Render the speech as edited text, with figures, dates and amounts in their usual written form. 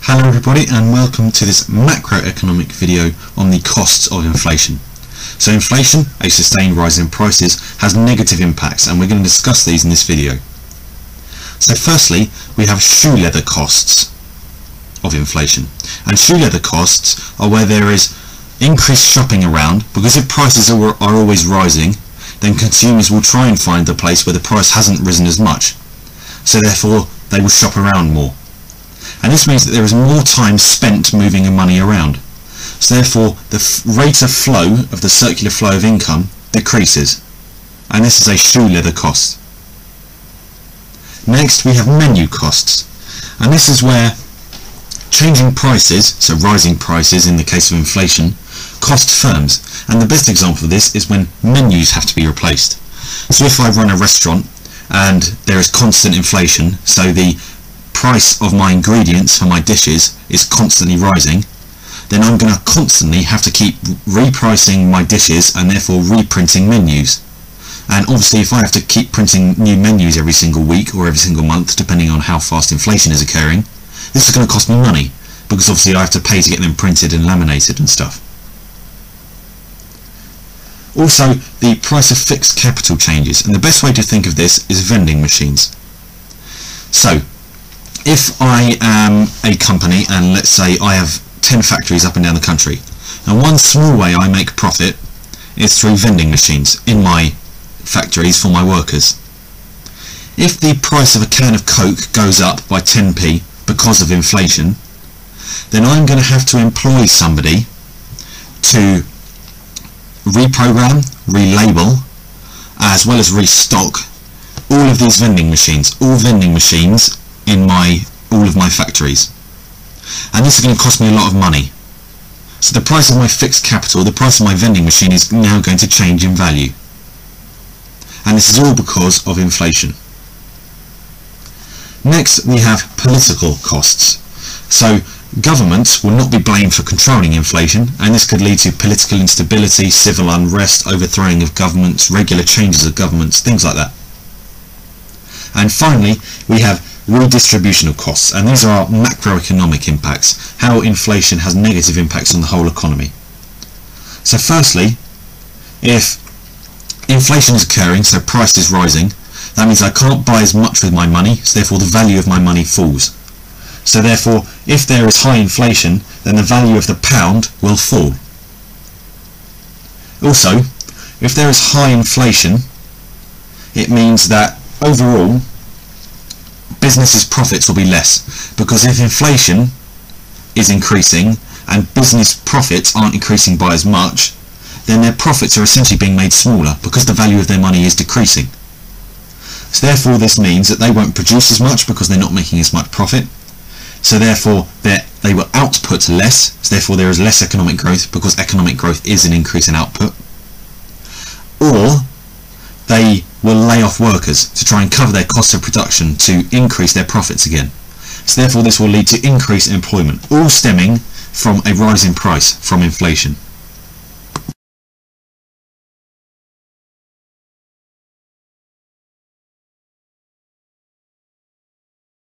Hello everybody and welcome to this macroeconomic video on the costs of inflation. So inflation, a sustained rise in prices, has negative impacts and we're going to discuss these in this video. So firstly, we have shoe leather costs of inflation. And shoe leather costs are where there is increased shopping around, because if prices are always rising, then consumers will try and find the place where the price hasn't risen as much. So therefore they will shop around more. And this means that there is more time spent moving money around. So therefore the rate of flow of the circular flow of income decreases. And this is a shoe leather cost. Next we have menu costs. And this is where changing prices, so rising prices in the case of inflation, cost firms. And the best example of this is when menus have to be replaced. So if I run a restaurant and there is constant inflation, so the price of my ingredients for my dishes is constantly rising, then I'm going to constantly have to keep repricing my dishes and therefore reprinting menus. And obviously if I have to keep printing new menus every single week or every single month, depending on how fast inflation is occurring, this is going to cost me money, because obviously I have to pay to get them printed and laminated and stuff. Also, the price of fixed capital changes, and the best way to think of this is vending machines. So if I am a company and let's say I have 10 factories up and down the country, and one small way I make profit is through vending machines in my factories for my workers. If the price of a can of Coke goes up by 10p because of inflation, then I'm going to have to employ somebody to reprogram, relabel, as well as restock all of these vending machines, all vending machines in all of my factories. And this is going to cost me a lot of money. So the price of my fixed capital, the price of my vending machine, is now going to change in value. And this is all because of inflation. Next we have political costs. So governments will not be blamed for controlling inflation, and this could lead to political instability, civil unrest, overthrowing of governments, regular changes of governments, things like that. And finally we have redistribution of costs, and these are macroeconomic impacts, how inflation has negative impacts on the whole economy. So firstly, if inflation is occurring, so price is rising, that means I can't buy as much with my money, so therefore the value of my money falls. So therefore, if there is high inflation, then the value of the pound will fall. Also, if there is high inflation, it means that overall businesses' profits will be less, because if inflation is increasing and business profits aren't increasing by as much, then their profits are essentially being made smaller because the value of their money is decreasing. So therefore this means that they won't produce as much because they're not making as much profit, so therefore they will output less, so therefore there is less economic growth, because economic growth is an increase in output. Or they will lay off workers to try and cover their costs of production to increase their profits again. So therefore this will lead to increased employment, all stemming from a rise in price from inflation.